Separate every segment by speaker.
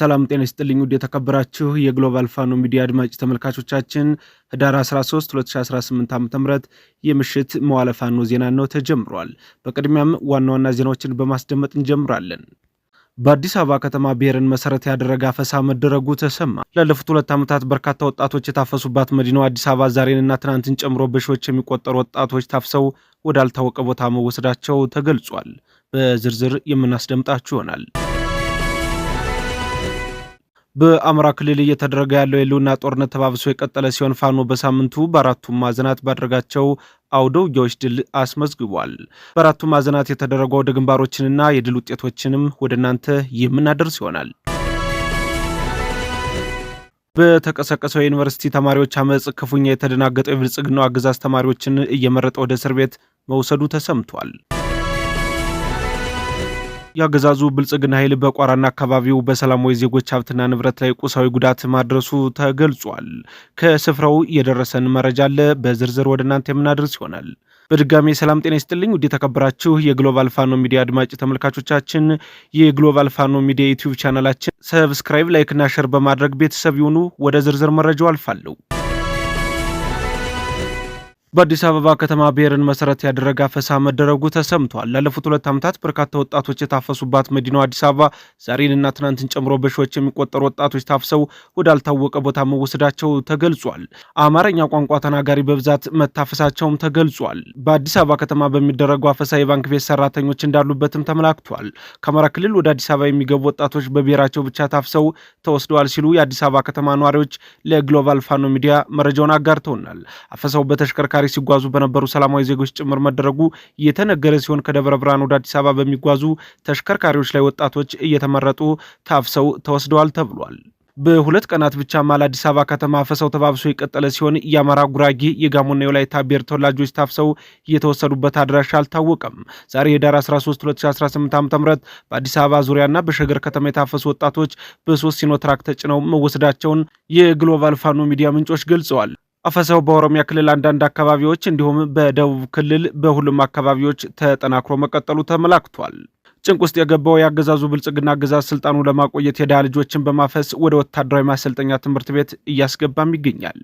Speaker 1: ሰላም ጤና ይስጥልኝ ውድ የተከበራችሁ የግሎባል ፋኖ ሚዲያ አድማጭ ተመልካቾቻችን ህዳር 13 2018 ዓ.ም የምሽት መዋለ ፋኖ ዜና ነው ተጀምሯል። በቅድሚያም ዋና ዋና ዜናዎችን በማስደመጥ እንጀምራለን። በአዲስ አበባ ከተማ ብሔርን መሰረት ያደረገ አፈሳ መደረጉ ተሰማ። ላለፉት 2 ዓመታት በርካታ ወጣቶች የታፈሱባት መዲናዋ አዲስ አበባ ዛሬንና ትናንትን ጨምሮ በሺዎች የሚቆጠሩ ወጣቶች ታፍሰው ወዳልታወቀ ቦታ መወሰዳቸው ተገልጿል። በዝርዝር የምናስደምጣችሁ ይሆናል። በአማራ ክልል እየተደረገ ያለው የህልውና ጦርነት ተባብሶ የቀጠለ ሲሆን ፋኖ በሳምንቱ በአራቱም ማዕዘናት ባደረጋቸው አውደ ውጊያዎች ድል አስመዝግቧል። በአራቱም ማዕዘናት የተደረጉ አውደ ግንባሮችንና የድል ውጤቶችንም ወደ እናንተ የምናደርስ ይሆናል። በተቀሰቀሰው የዩኒቨርሲቲ ተማሪዎች አመጽ ክፉኛ የተደናገጠው የብልጽግናው አገዛዝ ተማሪዎችን እየመረጠ ወደ እስር ቤት መውሰዱ ተሰምቷል። የአገዛዙ ብልጽግና ኃይል በቋራና አካባቢው በሰላማዊ ዜጎች ሀብትና ንብረት ላይ ቁሳዊ ጉዳት ማድረሱ ተገልጿል። ከስፍራው የደረሰን መረጃ አለ፣ በዝርዝር ወደ እናንተ የምናደርስ ይሆናል። በድጋሚ ሰላም ጤና ይስጥልኝ ውድ የተከበራችሁ የግሎባል ፋኖ ሚዲያ አድማጭ ተመልካቾቻችን፣ የግሎባል ፋኖ ሚዲያ ዩቲዩብ ቻናላችን ሰብስክራይብ፣ ላይክ እና ሼር በማድረግ ቤተሰብ ይሁኑ። ወደ ዝርዝር መረጃው አልፋለሁ። በአዲስ አበባ ከተማ ብሔርን መሰረት ያደረገ አፈሳ መደረጉ ተሰምቷል። ላለፉት 2 ዓመታት በርካታ ወጣቶች የታፈሱባት መዲናዋ አዲስ አበባ ዛሬንና ትናንትን ጨምሮ በሺዎች የሚቆጠሩ ወጣቶች ታፍሰው ወዳልታወቀ ቦታ መወሰዳቸው ተገልጿል። አማርኛ ቋንቋ ተናጋሪ በብዛት መታፈሳቸውም ተገልጿል። በአዲስ አበባ ከተማ በሚደረገው አፈሳ የባንክ ቤት ሰራተኞች እንዳሉበትም ተመላክቷል። ከአማራ ክልል ወደ አዲስ አበባ የሚገቡ ወጣቶች በብሔራቸው ብቻ ታፍሰው ተወስደዋል ሲሉ የአዲስ አበባ ከተማ ነዋሪዎች ለግሎባል ፋኖ ሚዲያ መረጃውን አጋርተውናል። አፈሳው በተሽከርካሪ ሲጓዙ በነበሩ ሰላማዊ ዜጎች ጭምር መደረጉ እየተነገረ ሲሆን ከደብረ ብርሃን ወደ አዲስ አበባ በሚጓዙ ተሽከርካሪዎች ላይ ወጣቶች እየተመረጡ ታፍሰው ተወስደዋል ተብሏል። በ2 ቀናት ብቻ ማል አዲስ አበባ ከተማ አፈሳው ተባብሶ የቀጠለ ሲሆን የአማራ፣ ጉራጌ፣ የጋሞና የወላይታ ብሔር ተወላጆች ታፍሰው እየተወሰዱበት አድራሻ አልታወቀም። ዛሬ ህዳር 13 2018 ዓ.ም በአዲስ አበባ ዙሪያና በሸገር ከተማ የታፈሱ ወጣቶች በ3 ሲኖትራክ ተጭነው መወሰዳቸውን የግሎባል ፋኖ ሚዲያ ምንጮች ገልጸዋል። አፈሳው በኦሮሚያ ክልል አንዳንድ አካባቢዎች እንዲሁም በደቡብ ክልል በሁሉም አካባቢዎች ተጠናክሮ መቀጠሉ ተመላክቷል። ጭንቅ ውስጥ የገባው የአገዛዙ ብልጽግና አገዛዝ ስልጣኑ ለማቆየት የድሃ ልጆችን በማፈስ ወደ ወታደራዊ ማሰልጠኛ ትምህርት ቤት እያስገባም ይገኛል።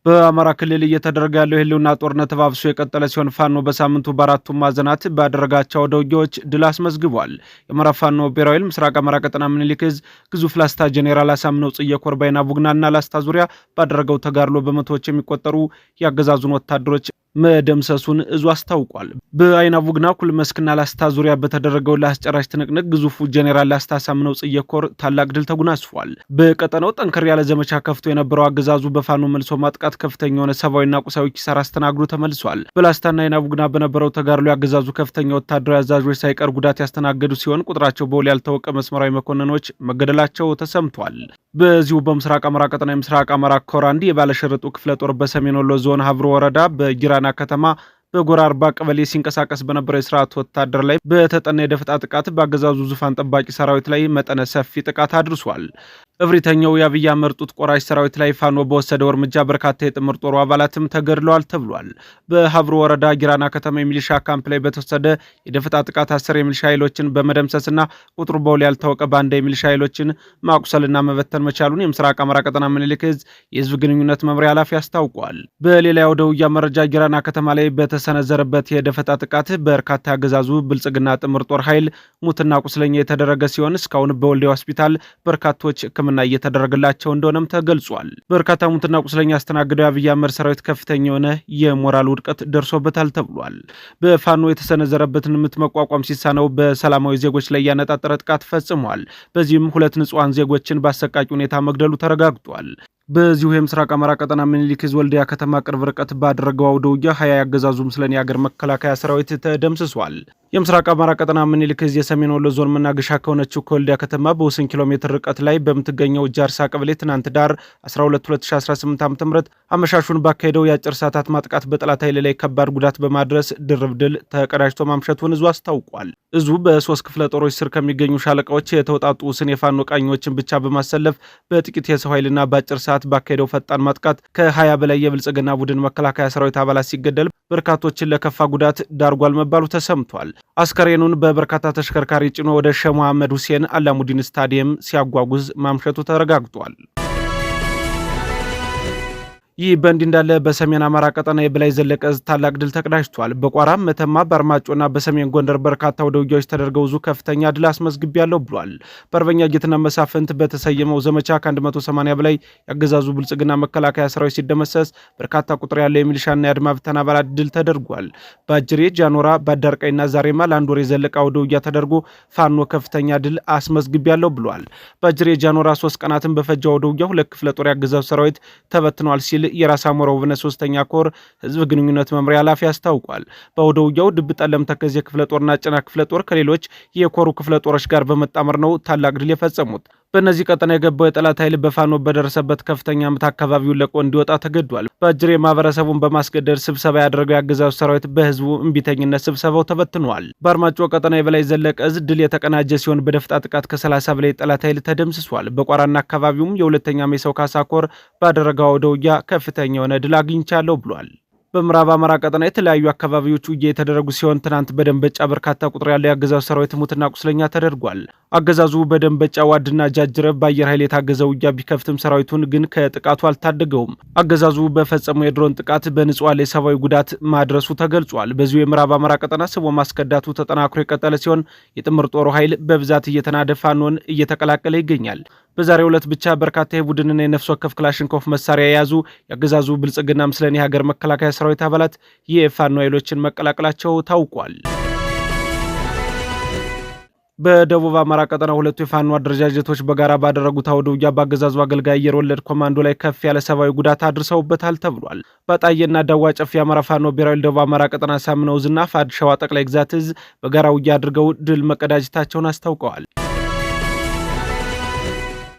Speaker 1: በአማራ ክልል እየተደረገ ያለው የህልውና ጦርነት ተባብሶ የቀጠለ ሲሆን ፋኖ በሳምንቱ በአራቱም ማዕዘናት ባደረጋቸው አውደ ውጊያዎች ድል አስመዝግቧል። የአማራ ፋኖ ብሔራዊ ኃይል ምስራቅ አማራ ቀጠና ምኒልክ ዕዝ ግዙፍ ላስታ ጄኔራል አሳምነው ጽጌ ኮር በአይና ቡግናና ላስታ ዙሪያ ባደረገው ተጋድሎ በመቶዎች የሚቆጠሩ የአገዛዙን ወታደሮች መደምሰሱን እዙ አስታውቋል። በአይና ቡግና ኩል መስክና ላስታ ዙሪያ በተደረገው ለአስጨራሽ ትንቅንቅ ግዙፉ ጄኔራል ላስታ አሳምነው ጽጌ ኮር ታላቅ ድል ተጎናጽፏል። በቀጠናው ጠንከር ያለ ዘመቻ ከፍቶ የነበረው አገዛዙ በፋኖ መልሶ ማጥቃት ከፍተኛ የሆነ ሰብአዊና ቁሳዊ ኪሳራ አስተናግዶ ተመልሷል። በላስታና አይና ቡግና በነበረው ተጋድሎ ያገዛዙ ከፍተኛ ወታደራዊ አዛዦች ሳይቀር ጉዳት ያስተናገዱ ሲሆን ቁጥራቸው በውል ያልታወቀ መስመራዊ መኮንኖች መገደላቸው ተሰምቷል። በዚሁ በምስራቅ አማራ ቀጠና የምስራቅ አማራ ኮር አንድ የባለሸርጡ ክፍለ ጦር በሰሜን ወሎ ዞን ሀብሮ ወረዳ በጊራና ከተማ በጎራ አርባ ቀበሌ ሲንቀሳቀስ በነበረው የስርዓት ወታደር ላይ በተጠና የደፈጣ ጥቃት በአገዛዙ ዙፋን ጠባቂ ሰራዊት ላይ መጠነ ሰፊ ጥቃት አድርሷል። እብሪተኛው የአብይ አህመድ ጡት ቆራጭ ሰራዊት ላይ ፋኖ በወሰደው እርምጃ በርካታ የጥምር ጦሩ አባላትም ተገድለዋል ተብሏል። በሀብሮ ወረዳ ጊራና ከተማ የሚሊሻ ካምፕ ላይ በተወሰደ የደፈጣ ጥቃት 10 የሚሊሻ ኃይሎችን በመደምሰስና ቁጥሩ በውል ያልታወቀ ባንዳ የሚሊሻ ኃይሎችን ማቁሰልና መበተን መቻሉን የምስራቅ አማራ ቀጠና ምኒልክ ዕዝ የህዝብ ግንኙነት መምሪያ ኃላፊ አስታውቋል። በሌላ የአውደ ውጊያ መረጃ ጊራና ከተማ ላይ በተሰነዘረበት የደፈጣ ጥቃት በርካታ ያገዛዙ ብልጽግና ጥምር ጦር ኃይል ሙትና ቁስለኛ የተደረገ ሲሆን እስካሁን በወልዲያ ሆስፒታል በርካቶች ሕክምና እየተደረገላቸው እንደሆነም ተገልጿል። በርካታ ሙትና ቁስለኛ ያስተናገደው የአብይ አህመድ ሰራዊት ከፍተኛ የሆነ የሞራል ውድቀት ደርሶበታል ተብሏል። በፋኖ የተሰነዘረበትን ምት መቋቋም ሲሳነው በሰላማዊ ዜጎች ላይ ያነጣጠረ ጥቃት ፈጽሟል። በዚህም 2 ንጹሃን ዜጎችን በአሰቃቂ ሁኔታ መግደሉ ተረጋግጧል። በዚሁ የምስራቅ አማራ ቀጠና ምኒልክ ዕዝ ወልዲያ ከተማ ቅርብ ርቀት ባደረገው አውደ ውጊያ 20 ያገዛዙ ምስለኔ የአገር መከላከያ ሰራዊት ተደምስሷል። የምስራቅ አማራ ቀጠና ምኒልክ ዕዝ የሰሜን ወሎ ዞን መናገሻ ከሆነችው ከወልዲያ ከተማ በ9 ኪሎ ሜትር ርቀት ላይ በምትገኘው ጃርሳ ቀበሌ ትናንት ዳር 12 2018 ዓ.ም አመሻሹን ባካሄደው የአጭር ሰዓታት ማጥቃት በጠላት ኃይል ላይ ከባድ ጉዳት በማድረስ ድርብ ድል ተቀዳጅቶ ማምሸቱን እዙ አስታውቋል። እዙ በ3 ክፍለ ጦሮች ስር ከሚገኙ ሻለቃዎች የተውጣጡ ውስን የፋኖ ቃኞችን ብቻ በማሰለፍ በጥቂት የሰው ኃይልና በአጭር ሰዓት ባካሄደው ፈጣን ማጥቃት ከ20 በላይ የብልጽግና ቡድን መከላከያ ሰራዊት አባላት ሲገደል በርካቶችን ለከፋ ጉዳት ዳርጓል መባሉ ተሰምቷል። አስከሬኑን በበርካታ ተሽከርካሪ ጭኖ ወደ ሼህ መሐመድ ሁሴን አላሙዲን ስታዲየም ሲያጓጉዝ ማምሸቱ ተረጋግጧል። ይህ በእንዲህ እንዳለ በሰሜን አማራ ቀጠና የበላይ ዘለቀ ዕዝ ታላቅ ድል ተቀዳጅቷል። በቋራም፣ መተማ፣ በአርማጮና በሰሜን ጎንደር በርካታ ወደ ውጊያዎች ተደርገው ብዙ ከፍተኛ ድል አስመዝግቤያለሁ ብሏል። በአርበኛ ጌትነት መሳፍንት በተሰየመው ዘመቻ ከ180 በላይ ያገዛዙ ብልጽግና መከላከያ ሰራዊት ሲደመሰስ በርካታ ቁጥር ያለው የሚሊሻና የአድማ ብተና አባላት ድል ተደርጓል። በአጅሬ ጃኖራ፣ በአዳርቃይና ዛሬማ ለአንድ ወር የዘለቀ ወደ ውጊያ ተደርጎ ፋኖ ከፍተኛ ድል አስመዝግቤያለሁ ብሏል። በአጅሬ ጃኖራ 3 ቀናትን በፈጃ ወደ ውጊያ 2 ክፍለ ጦር ያገዛዙ ሰራዊት ተበትኗል ሲል የራስ አሞራ ውብነህ 3ኛ ኮር ህዝብ ግንኙነት መምሪያ ኃላፊ አስታውቋል። በወደ ውጊያው ድብ ጠለም ተከዜ ክፍለ ጦርና ጭና ክፍለ ጦር ከሌሎች የኮሩ ክፍለ ጦሮች ጋር በመጣመር ነው ታላቅ ድል የፈጸሙት። በእነዚህ ቀጠና የገባው የጠላት ኃይል በፋኖ በደረሰበት ከፍተኛ ምት አካባቢውን ለቆ እንዲወጣ ተገዷል። በአጅሬ ማህበረሰቡን በማስገደድ ስብሰባ ያደረገው ያገዛዙ ሰራዊት በህዝቡ እምቢተኝነት ስብሰባው ተበትኗል። በአርማጮ ቀጠና የበላይ ዘለቀ ዕዝ ድል የተቀናጀ ሲሆን በደፍጣ ጥቃት ከ30 በላይ ጠላት ኃይል ተደምስሷል። በቋራና አካባቢውም የሁለተኛ ሜሰው ካሳ ኮር ባደረገው አውደ ውጊያ ከፍተኛ የሆነ ድል አግኝቻለሁ ብሏል። በምዕራብ አማራ ቀጠና የተለያዩ አካባቢዎች ውጊያ የተደረጉ ሲሆን ትናንት በደንበጫ በርካታ ቁጥር ያለው የአገዛዙ ሰራዊት ሙትና ቁስለኛ ተደርጓል። አገዛዙ በደንበጫ ዋድና ጃጅረብ በአየር ኃይል የታገዘ ውጊያ ቢከፍትም ሰራዊቱን ግን ከጥቃቱ አልታደገውም። አገዛዙ በፈጸመው የድሮን ጥቃት በንጹሃን ላይ ሰብአዊ ጉዳት ማድረሱ ተገልጿል። በዚሁ የምዕራብ አማራ ቀጠና ስቦ ማስከዳቱ ተጠናክሮ የቀጠለ ሲሆን የጥምር ጦሩ ኃይል በብዛት እየተናደ ፋኖን እየተቀላቀለ ይገኛል። በዛሬው ዕለት ብቻ በርካታ የቡድንና የነፍስ ወከፍ ክላሽንኮፍ መሳሪያ የያዙ የአገዛዙ ብልጽግና ምስለኔ የሀገር መከላከያ ሰራዊት አባላት የፋኖ ኃይሎችን መቀላቀላቸው ታውቋል። በደቡብ አማራ ቀጠና ሁለቱ የፋኖ አደረጃጀቶች በጋራ ባደረጉት አውደ ውጊያ በአገዛዙ አገልጋይ አየር ወለድ ኮማንዶ ላይ ከፍ ያለ ሰብአዊ ጉዳት አድርሰውበታል ተብሏል። በጣዬና ዳዋ ጨፌ የአማራ ፋኖ ብሔራዊ ደቡብ አማራ ቀጠና ሳምነው ዕዝና ፋድ ሸዋ ጠቅላይ ግዛት ዕዝ በጋራ ውጊያ አድርገው ድል መቀዳጀታቸውን አስታውቀዋል።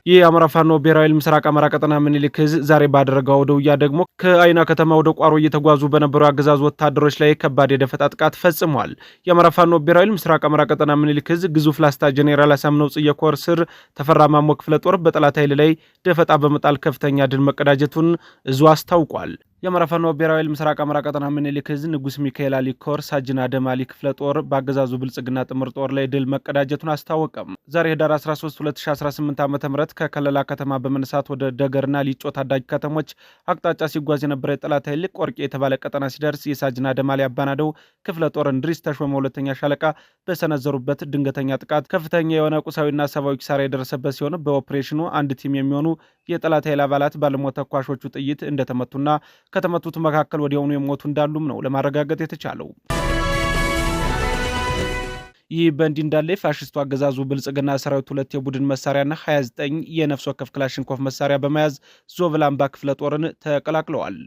Speaker 1: ይህ የአማራ ፋኖ ብሔራዊ ምስራቅ አማራ ቀጠና ምኒልክ ዕዝ ዛሬ ባደረገው አውደ ውጊያ ደግሞ ከአይና ከተማ ወደ ቋሮ እየተጓዙ በነበሩ አገዛዙ ወታደሮች ላይ ከባድ የደፈጣ ጥቃት ፈጽሟል። የአማራ ፋኖ ብሔራዊ ምስራቅ አማራ ቀጠና ምኒልክ ዕዝ ግዙፍ ላስታ ጄኔራል አሳምነው ጽጌ ኮር ስር ተፈራ ማሞ ክፍለ ጦር በጠላት ኃይል ላይ ደፈጣ በመጣል ከፍተኛ ድል መቀዳጀቱን ዕዙ አስታውቋል። የአማራ ፋኖ ብሔራዊ ምስራቅ አማራ ቀጠና ምኒልክ ዕዝ ንጉስ ሚካኤል አሊ ኮር ሳጅና ደማሊ ክፍለ ጦር በአገዛዙ ብልጽግና ጥምር ጦር ላይ ድል መቀዳጀቱን አስታወቀም። ዛሬ ህዳር 13 2018 ዓ.ም ከከለላ ከተማ በመነሳት ወደ ደገርና ሊጮ ታዳጊ ከተሞች አቅጣጫ ሲጓዝ የነበረ የጠላት ኃይል ቆርቄ የተባለ ቀጠና ሲደርስ የሳጅና ደማሊ አባናደው ክፍለ ጦር እንድሪስ ተሾመ ሁለተኛ ሻለቃ በሰነዘሩበት ድንገተኛ ጥቃት ከፍተኛ የሆነ ቁሳዊና ሰብአዊ ኪሳራ የደረሰበት ሲሆን በኦፕሬሽኑ አንድ ቲም የሚሆኑ የጠላት ኃይል አባላት ባለሞት ተኳሾቹ ጥይት እንደተመቱና ከተመቱት መካከል ወዲያውኑ የሞቱ እንዳሉም ነው ለማረጋገጥ የተቻለው። ይህ በእንዲህ እንዳለ ፋሽስቱ አገዛዙ ብልጽግና ሰራዊት 2 የቡድን መሳሪያና 29 የነፍስ ወከፍ ክላሽንኮፍ መሳሪያ በመያዝ ዞብላምባ ክፍለ ጦርን ተቀላቅለዋል።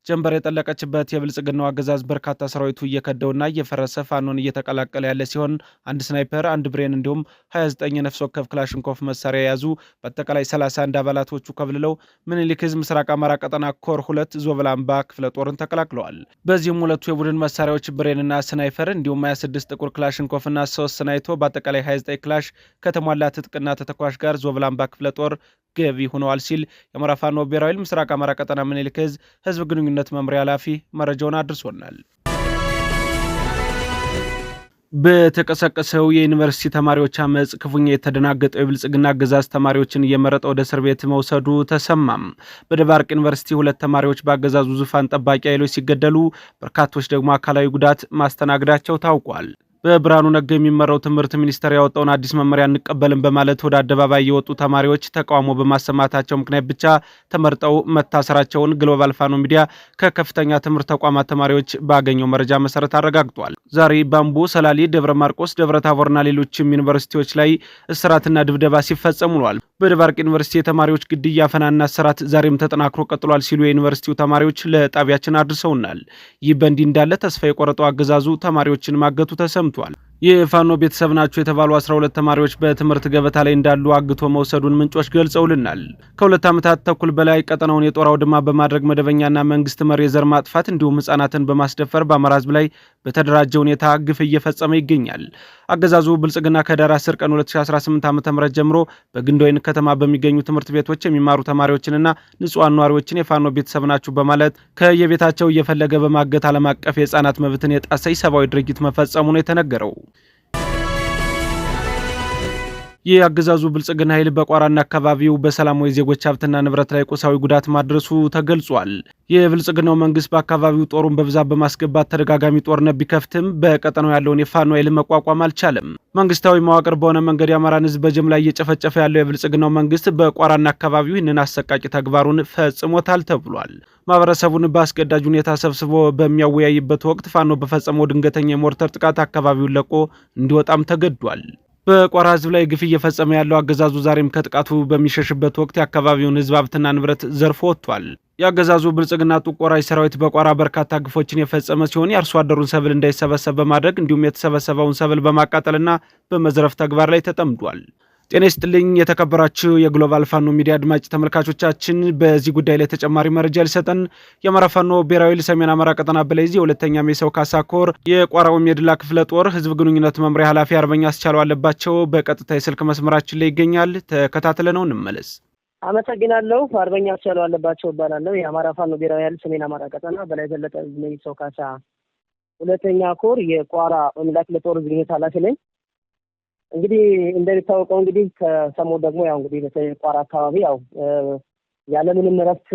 Speaker 1: ጀንበር የጠለቀችበት የብልጽግናው አገዛዝ በርካታ ሰራዊቱ እየከደውና እየፈረሰ ፋኖን እየተቀላቀለ ያለ ሲሆን አንድ ስናይፐር፣ አንድ ብሬን እንዲሁም 29 የነፍስ ወከፍ ክላሽንኮፍ መሳሪያ የያዙ በአጠቃላይ 31 አባላቶቹ ከብልለው ምኒልክ ዕዝ ምስራቅ አማራ ቀጠና ኮር 2 ዞብላምባ ክፍለ ጦርን ተቀላቅለዋል። በዚህም ሁለቱ የቡድን መሳሪያዎች ብሬንና ስናይፐር እንዲሁም 26 ጥቁር ክላሽንኮፍና 3 ስናይቶ በአጠቃላይ 29 ክላሽ ከተሟላ ትጥቅና ተተኳሽ ጋር ዞብላምባ ክፍለ ጦር ገቢ ሆነዋል ሲል የአማራ ፋኖ ብሔራዊ ምስራቅ አማራ ቀጠና ምኒልክ ዕዝ ህዝብ ግንኙነት መምሪያ ኃላፊ መረጃውን አድርሶናል። በተቀሰቀሰው የዩኒቨርሲቲ ተማሪዎች አመጽ ክፉኛ የተደናገጠው የብልጽግና አገዛዝ ተማሪዎችን እየመረጠ ወደ እስር ቤት መውሰዱ ተሰማም። በደባርቅ ዩኒቨርሲቲ 2 ተማሪዎች በአገዛዙ ዙፋን ጠባቂ ኃይሎች ሲገደሉ በርካቶች ደግሞ አካላዊ ጉዳት ማስተናገዳቸው ታውቋል። በብርሃኑ ነጋ የሚመራው ትምህርት ሚኒስቴር ያወጣውን አዲስ መመሪያ እንቀበልን በማለት ወደ አደባባይ የወጡ ተማሪዎች ተቃውሞ በማሰማታቸው ምክንያት ብቻ ተመርጠው መታሰራቸውን ግሎባል ፋኖ ሚዲያ ከከፍተኛ ትምህርት ተቋማት ተማሪዎች ባገኘው መረጃ መሰረት አረጋግጧል። ዛሬ ባምቦ፣ ሰላሌ፣ ደብረ ማርቆስ፣ ደብረ ታቦርና ሌሎችም ዩኒቨርሲቲዎች ላይ እስራትና ድብደባ ሲፈጸሙ ውሏል። በደባርቅ ዩኒቨርሲቲ የተማሪዎች ግድያ፣ አፈናና እስራት ዛሬም ተጠናክሮ ቀጥሏል ሲሉ የዩኒቨርሲቲው ተማሪዎች ለጣቢያችን አድርሰውናል። ይህ በእንዲህ እንዳለ ተስፋ የቆረጠው አገዛዙ ተማሪዎችን ማገቱ ተሰምቷል። የፋኖ ቤተሰብ ናቸው የተባሉ 12 ተማሪዎች በትምህርት ገበታ ላይ እንዳሉ አግቶ መውሰዱን ምንጮች ገልጸውልናል። ከ2 ዓመታት ተኩል በላይ ቀጠናውን የጦር አውድማ በማድረግ መደበኛና መንግስት መር የዘር ማጥፋት እንዲሁም ህጻናትን በማስደፈር በአማራ ህዝብ ላይ በተደራጀ ሁኔታ ግፍ እየፈጸመ ይገኛል። አገዛዙ ብልጽግና ከዳር 10 ቀን 2018 ዓ.ም ጀምሮ በግንዶይን ከተማ በሚገኙ ትምህርት ቤቶች የሚማሩ ተማሪዎችንና ንጹሃን ነዋሪዎችን የፋኖ ቤተሰብ ናችሁ በማለት ከየቤታቸው እየፈለገ በማገት ዓለም አቀፍ የህፃናት መብትን የጣሰ ሰብአዊ ድርጊት መፈጸሙ ነው የተነገረው። የአገዛዙ ብልጽግና ኃይል በቋራና አካባቢው በሰላማዊ ዜጎች ሀብትና ንብረት ላይ ቁሳዊ ጉዳት ማድረሱ ተገልጿል። የብልጽግናው መንግስት በአካባቢው ጦሩን በብዛት በማስገባት ተደጋጋሚ ጦርነት ቢከፍትም በቀጠናው ያለውን የፋኖ ኃይል መቋቋም አልቻለም። መንግስታዊ መዋቅር በሆነ መንገድ የአማራን ህዝብ በጅምላ እየጨፈጨፈ ያለው የብልጽግናው መንግስት በቋራና አካባቢው ይህንን አሰቃቂ ተግባሩን ፈጽሞታል ተብሏል። ማህበረሰቡን በአስገዳጅ ሁኔታ ሰብስቦ በሚያወያይበት ወቅት ፋኖ በፈጸመው ድንገተኛ የሞርተር ጥቃት አካባቢውን ለቆ እንዲወጣም ተገዷል። በቋራ ህዝብ ላይ ግፍ እየፈጸመ ያለው አገዛዙ ዛሬም ከጥቃቱ በሚሸሽበት ወቅት የአካባቢውን ህዝብ ሀብትና ንብረት ዘርፎ ወጥቷል። የአገዛዙ ብልጽግና ጦር ሰራዊት በቋራ በርካታ ግፎችን የፈጸመ ሲሆን የአርሶ አደሩን ሰብል እንዳይሰበሰብ በማድረግ እንዲሁም የተሰበሰበውን ሰብል በማቃጠልና በመዝረፍ ተግባር ላይ ተጠምዷል። ጤና ይስጥልኝ የተከበራችሁ የግሎባል ፋኖ ሚዲያ አድማጭ ተመልካቾቻችን፣ በዚህ ጉዳይ ላይ ተጨማሪ መረጃ ሊሰጠን የአማራ ፋኖ ብሔራዊ ሰሜን አማራ ቀጠና በላይዚ ሁለተኛ ሜሰው ካሳ ኮር የቋራው ሜድላ ክፍለ ጦር ህዝብ ግንኙነት መምሪያ ኃላፊ አርበኛ አስቻለው አለባቸው በቀጥታ የስልክ መስመራችን ላይ ይገኛል። ተከታትለነው እንመለስ።
Speaker 2: አመሰግናለሁ። አርበኛ አስቻለው አለባቸው እባላለሁ። የአማራ ፋኖ ብሔራዊ ሰሜን አማራ ቀጠና በላይ ዘለቀ ሜሰው ካሳ ሁለተኛ ኮር የቋራ ሜድላ ክፍለ ጦር ህዝብ ግንኙነት ኃላፊ ነኝ። እንግዲህ እንደሚታወቀው እንግዲህ ከሰሞኑ ደግሞ ያው እንግዲህ በቋራ አካባቢ ያው ያለምንም እረፍት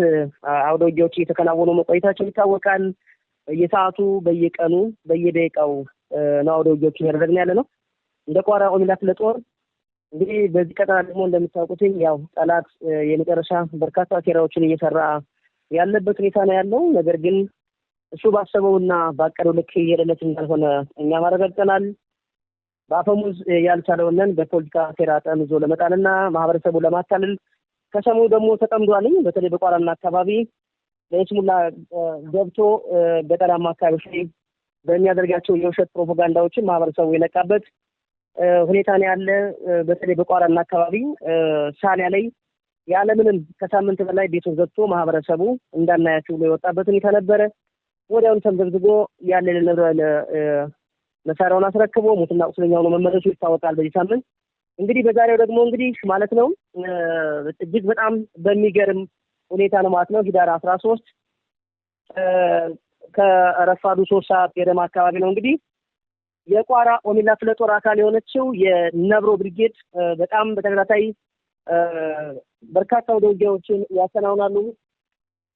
Speaker 2: አውደ ውጊያዎች እየተከናወኑ መቆየታቸው ይታወቃል። በየሰዓቱ በየቀኑ በየደቂቃው ነው አውደ ውጊያዎች እያደረግን ያለ ነው። እንደ ቋራ ሜድላ ክፍለ ጦር እንግዲህ በዚህ ቀጠና ደግሞ እንደምታውቁት ያው ጠላት የመጨረሻ በርካታ ሴራዎችን እየሰራ ያለበት ሁኔታ ነው ያለው። ነገር ግን እሱ ባሰበውና ባቀደው ልክ እየሄደለት እንዳልሆነ እኛ ማረጋግጠናል። በአፈሙዝ ያልቻለውንን በፖለቲካ ሴራ ጠምዞ ለመጣልና ማህበረሰቡ ለማታለል ከሰሞኑ ደግሞ ተጠምዷል። በተለይ በቋራና አካባቢ ለይስሙላ ገብቶ ገጠራማ አካባቢዎች ላይ በሚያደርጋቸው የውሸት ፕሮፓጋንዳዎችን ማህበረሰቡ የነቃበት ሁኔታ ነው ያለ። በተለይ በቋራና አካባቢ ሳሊያ ላይ ያለምንም ከሳምንት በላይ ቤቱን ዘግቶ ማህበረሰቡ እንዳናያቸው ብሎ የወጣበት ሁኔታ ነበረ። ወዲያውኑ ተንበዝብዞ ያለ መሳሪያውን አስረክቦ ሙትና ቁስለኛው ነው መመለሱ ይታወቃል። በዚህ ሳምንት እንግዲህ በዛሬው ደግሞ እንግዲህ ማለት ነው እጅግ በጣም በሚገርም ሁኔታ ነው ማለት ነው ህዳር 13 ከረፋዱ 3 ሰዓት የደማ አካባቢ ነው እንግዲህ የቋራ ሜድላ ክፍለ ጦር አካል የሆነችው የነብሮ ብርጌድ በጣም በተከታታይ በርካታ ውጊያዎችን ያከናውናሉ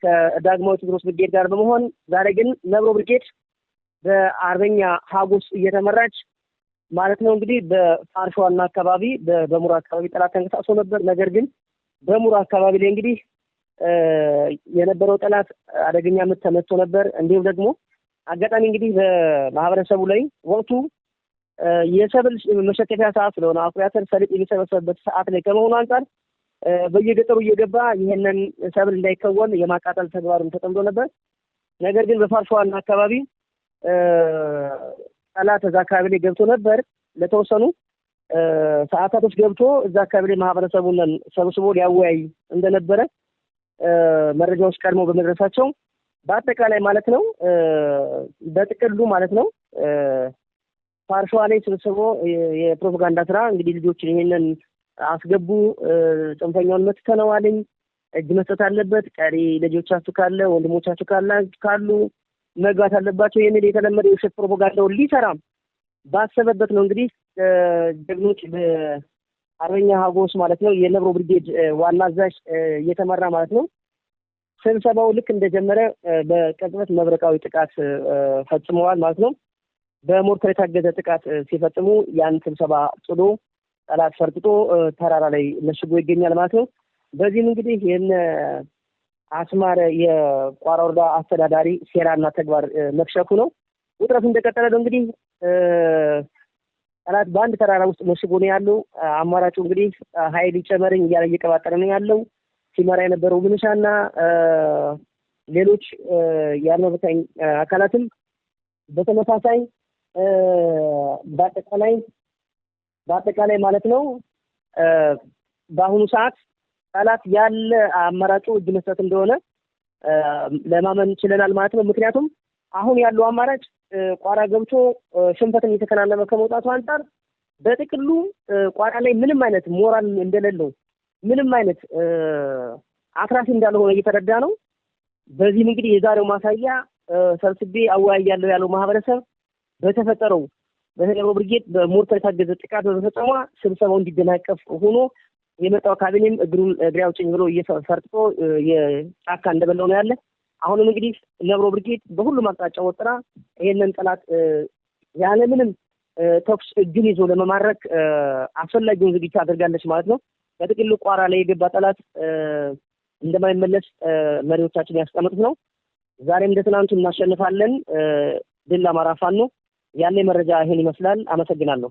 Speaker 2: ከዳግማዊ ቴዎድሮስ ብርጌድ ጋር በመሆን ዛሬ ግን ነብሮ ብርጌድ በአርበኛ ሀጎስ እየተመራች ማለት ነው እንግዲህ በፋርሻዋና አካባቢ በሙራ አካባቢ ጠላት ተንቀሳቅሶ ነበር። ነገር ግን በሙራ አካባቢ ላይ እንግዲህ የነበረው ጠላት አደገኛ ምት ተመቶ ነበር። እንዲሁም ደግሞ አጋጣሚ እንግዲህ በማህበረሰቡ ላይ ወቅቱ የሰብል መሸከፊያ ሰዓት ስለሆነ አኩሪ አተር ሰሊጥ የሚሰበሰብበት ሰዓት ላይ ከመሆኑ አንፃር በየገጠሩ እየገባ ይሄንን ሰብል እንዳይከወን የማቃጠል ተግባሩን ተጠምዶ ነበር። ነገር ግን በፋርሻዋና አካባቢ ጠላት እዛ አካባቢ ላይ ገብቶ ነበር። ለተወሰኑ ሰዓታቶች ገብቶ እዛ አካባቢ ላይ ማህበረሰቡን ሰብስቦ ሊያወያይ እንደነበረ መረጃዎች ቀድሞ በመድረሳቸው በአጠቃላይ ማለት ነው በጥቅሉ ማለት ነው ፋርሻዋ ላይ ሰብስቦ የፕሮፓጋንዳ ስራ እንግዲህ ልጆችን ይሄንን አስገቡ፣ ጽንፈኛውን መትተነዋልኝ፣ እጅ መስጠት አለበት፣ ቀሪ ልጆቻችሁ ካለ ወንድሞቻችሁ ካሉ መግባት አለባቸው የሚል የተለመደ የውሸት ፕሮፓጋንዳውን ሊሰራ ባሰበበት ነው እንግዲህ ጀግኖች በአርበኛ ሀጎስ ማለት ነው የነብሮ ብርጌድ ዋና አዛዥ እየተመራ ማለት ነው ስብሰባው ልክ እንደጀመረ በቅጽበት መብረቃዊ ጥቃት ፈጽመዋል ማለት ነው። በሞርተር የታገዘ ጥቃት ሲፈጽሙ ያን ስብሰባ ጥሎ ጠላት ፈርጥጦ ተራራ ላይ መሽጎ ይገኛል ማለት ነው። በዚህም እንግዲህ አስማረ የቋራ ወረዳ አስተዳዳሪ ሴራና ተግባር መክሸፉ ነው። ውጥረቱ እንደቀጠለ ነው። እንግዲህ ጠላት በአንድ ተራራ ውስጥ መሽጎ ነው ያለው። አማራጩ እንግዲህ ኃይል ይጨመርኝ እያለ እየቀባጠረ ነው ያለው። ሲመራ የነበረው ምንሻና ሌሎች ያልመበታኝ አካላትም በተመሳሳይ በአጠቃላይ ማለት ነው በአሁኑ ሰዓት ጠላት ያለ አማራጩ እጅ መስጠት እንደሆነ ለማመን ችለናል ማለት ነው። ምክንያቱም አሁን ያለው አማራጭ ቋራ ገብቶ ሽንፈትን እየተከናነበ ከመውጣቱ አንፃር በጥቅሉ ቋራ ላይ ምንም አይነት ሞራል እንደሌለው ምንም አይነት አትራፊ እንዳልሆነ እየተረዳ ነው። በዚህም እንግዲህ የዛሬው ማሳያ ሰብስቤ አወያያለሁ ያለው ማህበረሰብ በተፈጠረው በተለይ ብርጌድ በሞርተር የታገዘ ጥቃት በመፈጸሟ ስብሰባው እንዲደናቀፍ ሆኖ የመጣው ካቢኔም እግሬ አውጭኝ ብሎ እየፈርጥጦ የጫካ እንደበለው ነው ያለ። አሁንም እንግዲህ ነብሮ ብርጌድ በሁሉም አቅጣጫ ወጥራ ይሄንን ጠላት ያለምንም ተኩስ እጁን ይዞ ለመማረክ አስፈላጊውን ዝግጅት አድርጋለች ማለት ነው። በጥቅሉ ቋራ ላይ የገባ ጠላት እንደማይመለስ መሪዎቻችን ያስቀምጡት ነው። ዛሬም እንደ ትናንቱ እናሸንፋለን። ድል ለአማራ ፋኖ ነው። ያለ መረጃ ይሄን ይመስላል። አመሰግናለሁ።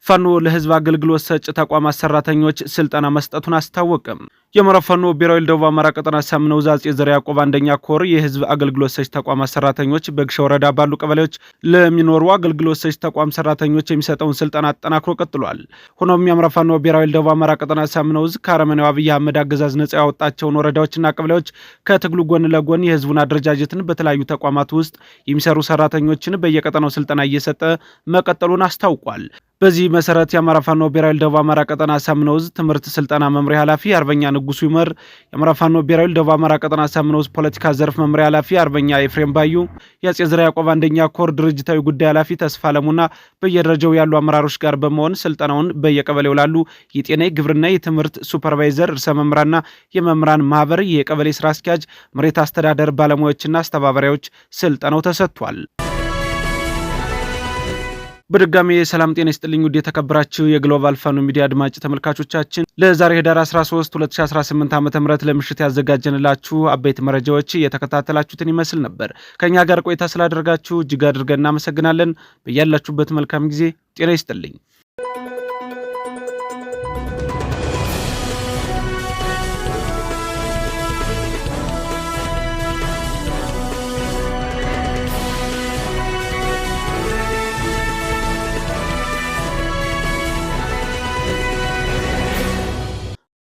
Speaker 1: ፋኖ ለህዝብ አገልግሎት ሰጭ ተቋማት ሰራተኞች ስልጠና መስጠቱን አስታወቀም። የአማራ ፋኖ ብሔራዊ ደቡብ አማራ ቀጠና ሳምነው ዕዝ አፄ ዘርዓ ያዕቆብ አንደኛ ኮር የህዝብ አገልግሎት ሰጭ ተቋማት ሰራተኞች በግሻ ወረዳ ባሉ ቀበሌዎች ለሚኖሩ አገልግሎት ሰጭ ተቋም ሰራተኞች የሚሰጠውን ስልጠና አጠናክሮ ቀጥሏል። ሆኖም የአማራ ፋኖ ብሔራዊ ደቡብ አማራ ቀጠና ሳምነው ዕዝ ከአረመኔው አብይ አህመድ አገዛዝ ነጻ ያወጣቸውን ወረዳዎችና ቀበሌዎች ከትግሉ ጎን ለጎን የህዝቡን አደረጃጀትን በተለያዩ ተቋማት ውስጥ የሚሰሩ ሰራተኞችን በየቀጠናው ስልጠና እየሰጠ መቀጠሉን አስታውቋል። በዚህ መሰረት የአማራ ፋኖ ብሔራዊ ደቡብ አማራ ቀጠና ሳምነው ዕዝ ትምህርት ስልጠና መምሪያ ኃላፊ አርበኛ ንጉሱ ይመር፣ የአማራ ፋኖ ብሔራዊ ደቡብ አማራ ቀጠና ሳምነው ዕዝ ፖለቲካ ዘርፍ መምሪያ ኃላፊ አርበኛ ኤፍሬም ባዩ፣ የአፄ ዘርዓ ያዕቆብ አንደኛ ኮር ድርጅታዊ ጉዳይ ኃላፊ ተስፋ አለሙና በየደረጃው ያሉ አመራሮች ጋር በመሆን ስልጠናውን በየቀበሌው ላሉ የጤና፣ ግብርና፣ የትምህርት ሱፐርቫይዘር፣ ርዕሰ መምህራንና የመምህራን ማህበር፣ የቀበሌ ስራ አስኪያጅ፣ መሬት አስተዳደር ባለሙያዎችና አስተባባሪዎች ስልጠናው ተሰጥቷል። በድጋሚ የሰላም ጤና ይስጥልኝ ውድ የተከበራችሁ የግሎባል ፋኖ ሚዲያ አድማጭ ተመልካቾቻችን ለዛሬ ህዳር 13 2018 ዓ.ም ለምሽት ያዘጋጀንላችሁ አበይት መረጃዎች የተከታተላችሁትን ይመስል ነበር። ከኛ ጋር ቆይታ ስላደረጋችሁ እጅግ አድርገን እናመሰግናለን። በያላችሁበት መልካም ጊዜ ጤና ይስጥልኝ።